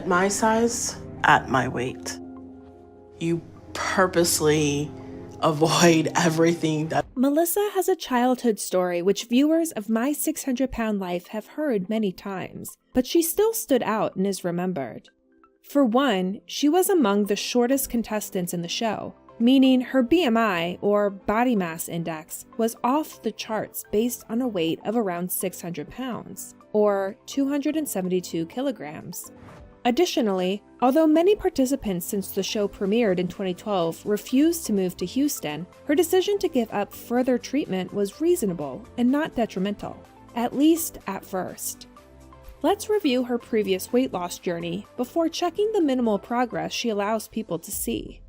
My size at my weight. You purposely avoid everything that... Melissa has a childhood story which viewers of My 600 Pound Life have heard many times, but she still stood out and is remembered. For one, she was among the shortest contestants in the show, meaning her BMI, or body mass index, was off the charts based on a weight of around 600 pounds, or 272 kilograms. Additionally, although many participants since the show premiered in 2012 refused to move to Houston, her decision to give up further treatment was reasonable and not detrimental, at least at first. Let's review her previous weight loss journey before checking the minimal progress she allows people to see.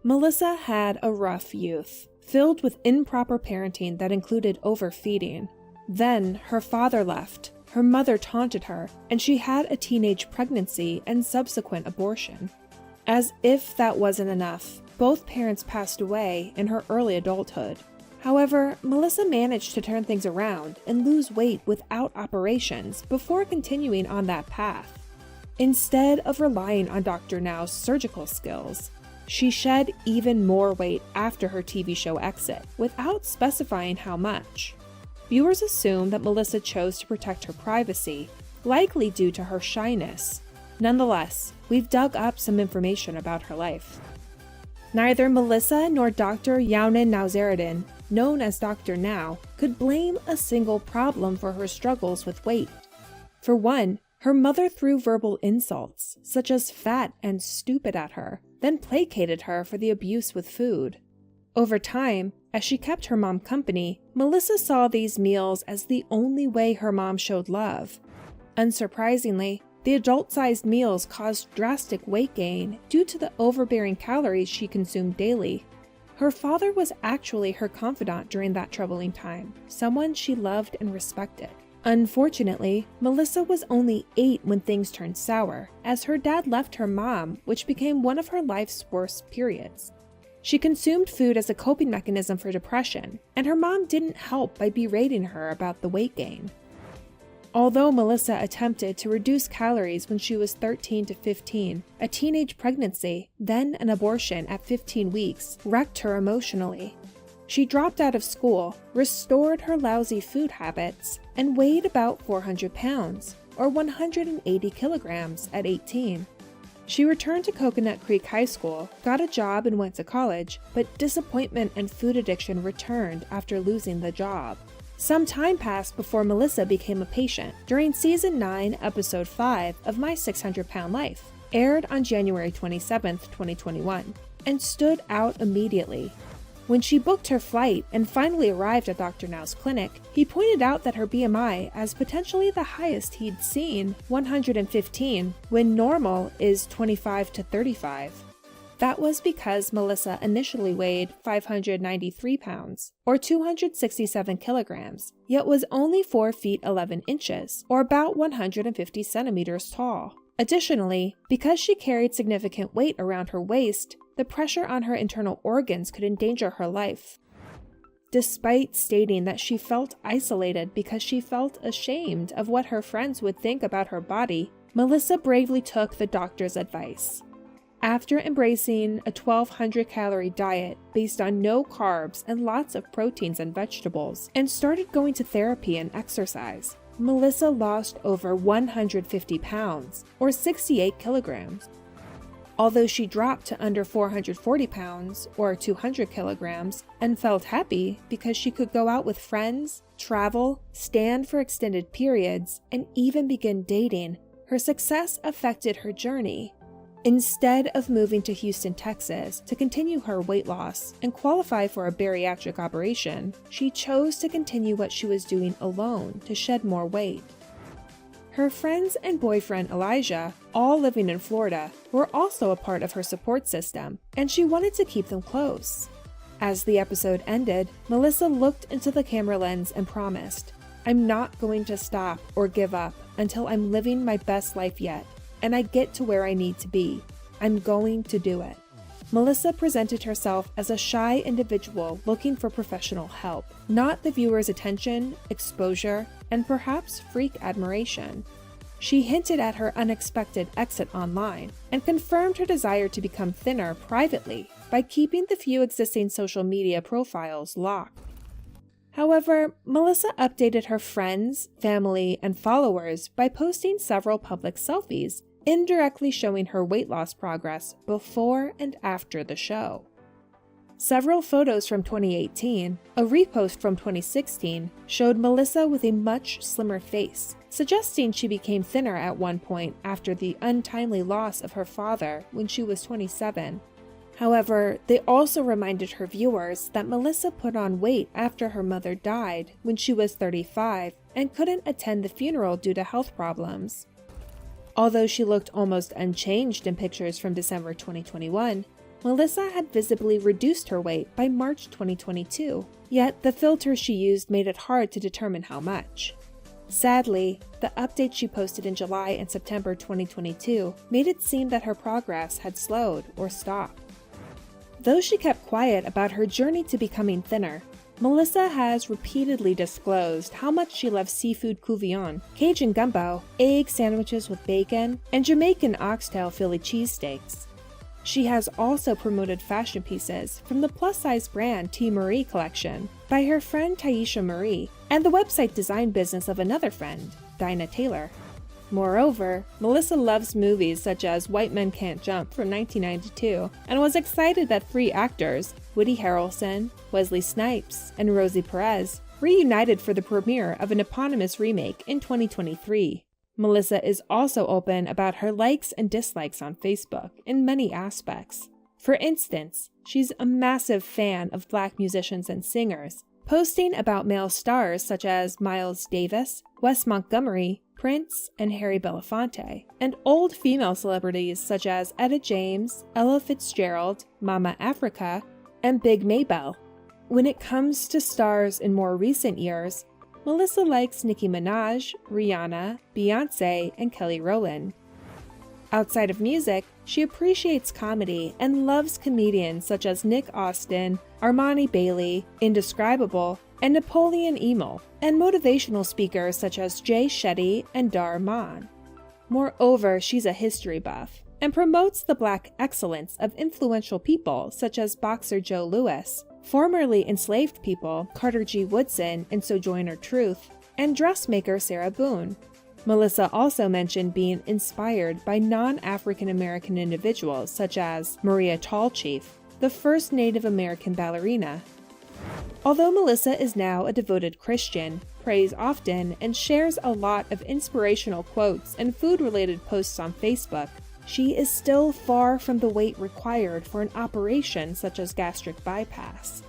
Melissa had a rough youth, filled with improper parenting that included overfeeding. Then her father left. Her mother taunted her, and she had a teenage pregnancy and subsequent abortion. As if that wasn't enough, both parents passed away in her early adulthood. However, Melissa managed to turn things around and lose weight without operations before continuing on that path. Instead of relying on Dr. Now's surgical skills, she shed even more weight after her TV show exit, without specifying how much. Viewers assume that Melissa chose to protect her privacy, likely due to her shyness. Nonetheless, we've dug up some information about her life. Neither Melissa nor Dr. Yaunin Nauzaradin, known as Dr. Now, could blame a single problem for her struggles with weight. For one, her mother threw verbal insults, such as fat and stupid at her, then placated her for the abuse with food. Over time, as she kept her mom company, Melissa saw these meals as the only way her mom showed love. Unsurprisingly, the adult-sized meals caused drastic weight gain due to the overbearing calories she consumed daily. Her father was actually her confidant during that troubling time, someone she loved and respected. Unfortunately, Melissa was only 8 when things turned sour, as her dad left her mom, which became one of her life's worst periods. She consumed food as a coping mechanism for depression, and her mom didn't help by berating her about the weight gain. Although Melissa attempted to reduce calories when she was 13 to 15, a teenage pregnancy, then an abortion at 15 weeks, wrecked her emotionally. She dropped out of school, restored her lousy food habits, and weighed about 400 pounds, or 180 kilograms at 18. She returned to Coconut Creek High School, got a job and went to college, but disappointment and food addiction returned after losing the job. Some time passed before Melissa became a patient during Season 9, Episode 5 of My 600 Pound Life, aired on January 27, 2021, and stood out immediately. When she booked her flight and finally arrived at Dr. Now's clinic, he pointed out that her BMI as potentially the highest he'd seen, 115, when normal is 25 to 35. That was because Melissa initially weighed 593 pounds, or 267 kilograms, yet was only 4 feet 11 inches, or about 150 centimeters tall. Additionally, because she carried significant weight around her waist, the pressure on her internal organs could endanger her life. Despite stating that she felt isolated because she felt ashamed of what her friends would think about her body, Melissa bravely took the doctor's advice. After embracing a 1,200-calorie diet based on no carbs and lots of proteins and vegetables, and started going to therapy and exercise, Melissa lost over 150 pounds, or 68 kilograms. Although she dropped to under 440 pounds, or 200 kilograms, and felt happy because she could go out with friends, travel, stand for extended periods, and even begin dating, her success affected her journey. Instead of moving to Houston, Texas to continue her weight loss and qualify for a bariatric operation, she chose to continue what she was doing alone to shed more weight. Her friends and boyfriend Elijah, all living in Florida, were also a part of her support system, and she wanted to keep them close. As the episode ended, Melissa looked into the camera lens and promised, "I'm not going to stop or give up until I'm living my best life yet, and I get to where I need to be. I'm going to do it." Melissa presented herself as a shy individual looking for professional help, not the viewer's attention, exposure, and perhaps freak admiration. She hinted at her unexpected exit online and confirmed her desire to become thinner privately by keeping the few existing social media profiles locked. However, Melissa updated her friends, family, and followers by posting several public selfies, indirectly showing her weight loss progress before and after the show. Several photos from 2018, a repost from 2016, showed Melissa with a much slimmer face, suggesting she became thinner at one point after the untimely loss of her father when she was 27. However, they also reminded her viewers that Melissa put on weight after her mother died when she was 35 and couldn't attend the funeral due to health problems. Although she looked almost unchanged in pictures from December 2021, Melissa had visibly reduced her weight by March 2022, yet the filter she used made it hard to determine how much. Sadly, the updates she posted in July and September 2022 made it seem that her progress had slowed or stopped. Though she kept quiet about her journey to becoming thinner, Melissa has repeatedly disclosed how much she loves seafood courgette, Cajun gumbo, egg sandwiches with bacon, and Jamaican oxtail Philly cheesesteaks. She has also promoted fashion pieces from the plus-size brand T. Marie collection by her friend Taisha Marie and the website design business of another friend, Dinah Taylor. Moreover, Melissa loves movies such as White Men Can't Jump from 1992 and was excited that free actors Woody Harrelson, Wesley Snipes, and Rosie Perez reunited for the premiere of an eponymous remake in 2023. Melissa is also open about her likes and dislikes on Facebook in many aspects. For instance, she's a massive fan of Black musicians and singers, posting about male stars such as Miles Davis, Wes Montgomery, Prince, and Harry Belafonte, and old female celebrities such as Etta James, Ella Fitzgerald, Mama Africa, and Big Maybelle. When it comes to stars in more recent years, Melissa likes Nicki Minaj, Rihanna, Beyoncé, and Kelly Rowland. Outside of music, she appreciates comedy and loves comedians such as Nick Austin, Armani Bailey, Indescribable, and Napoleon Emil, and motivational speakers such as Jay Shetty and Dar Maan. Moreover, she's a history buff and promotes the Black excellence of influential people such as boxer Joe Louis, formerly enslaved people Carter G. Woodson and Sojourner Truth, and dressmaker Sarah Boone. Melissa also mentioned being inspired by non-African American individuals such as Maria Tallchief, the first Native American ballerina. Although Melissa is now a devoted Christian, prays often, and shares a lot of inspirational quotes and food-related posts on Facebook, she is still far from the weight required for an operation such as gastric bypass.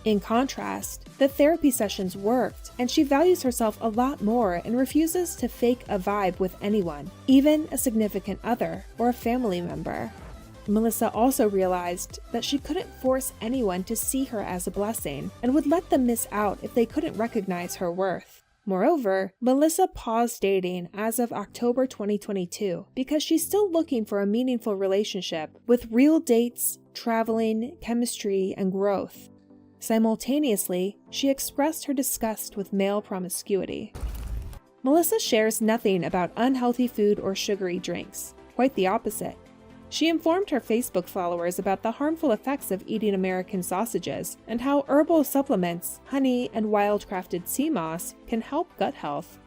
In contrast, the therapy sessions worked, and she values herself a lot more and refuses to fake a vibe with anyone, even a significant other or a family member. Melissa also realized that she couldn't force anyone to see her as a blessing and would let them miss out if they couldn't recognize her worth. Moreover, Melissa paused dating as of October 2022 because she's still looking for a meaningful relationship with real dates, traveling, chemistry, and growth. Simultaneously, she expressed her disgust with male promiscuity. Melissa shares nothing about unhealthy food or sugary drinks, quite the opposite. She informed her Facebook followers about the harmful effects of eating American sausages and how herbal supplements, honey, and wild-crafted sea moss can help gut health.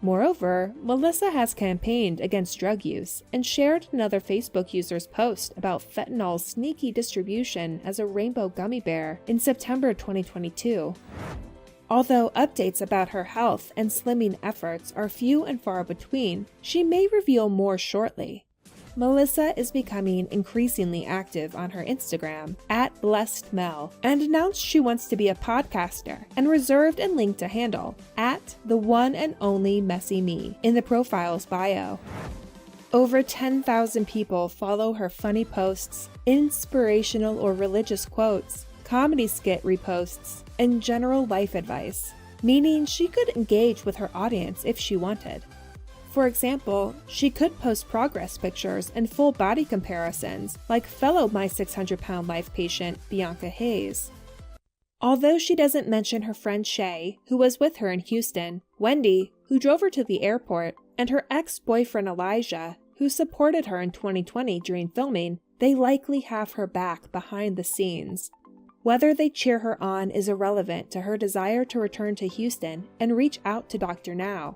Moreover, Melissa has campaigned against drug use and shared another Facebook user's post about fentanyl's sneaky distribution as a rainbow gummy bear in September 2022. Although updates about her health and slimming efforts are few and far between, she may reveal more shortly. Melissa is becoming increasingly active on her Instagram @BlessedMel and announced she wants to be a podcaster and reserved and linked a handle @TheOneAndOnlyMessyMe in the profile's bio. Over 10,000 people follow her funny posts, inspirational or religious quotes, comedy skit reposts, and general life advice, meaning she could engage with her audience if she wanted. For example, she could post progress pictures and full body comparisons like fellow My 600-Pound Life patient Bianca Hayes. Although she doesn't mention her friend Shay, who was with her in Houston, Wendy, who drove her to the airport, and her ex-boyfriend Elijah, who supported her in 2020 during filming, they likely have her back behind the scenes. Whether they cheer her on is irrelevant to her desire to return to Houston and reach out to Dr. Now.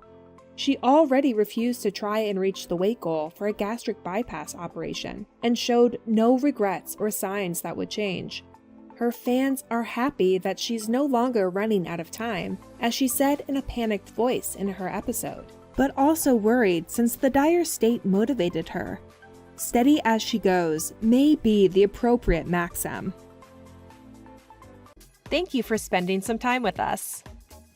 She already refused to try and reach the weight goal for a gastric bypass operation and showed no regrets or signs that would change. Her fans are happy that she's no longer running out of time, as she said in a panicked voice in her episode, but also worried since the dire state motivated her. Steady as she goes may be the appropriate maxim. Thank you for spending some time with us.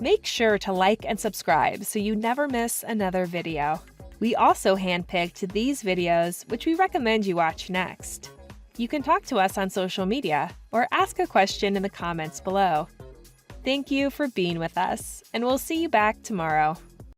Make sure to like and subscribe so you never miss another video. We also handpicked these videos, which we recommend you watch next. You can talk to us on social media or ask a question in the comments below. Thank you for being with us, and we'll see you back tomorrow.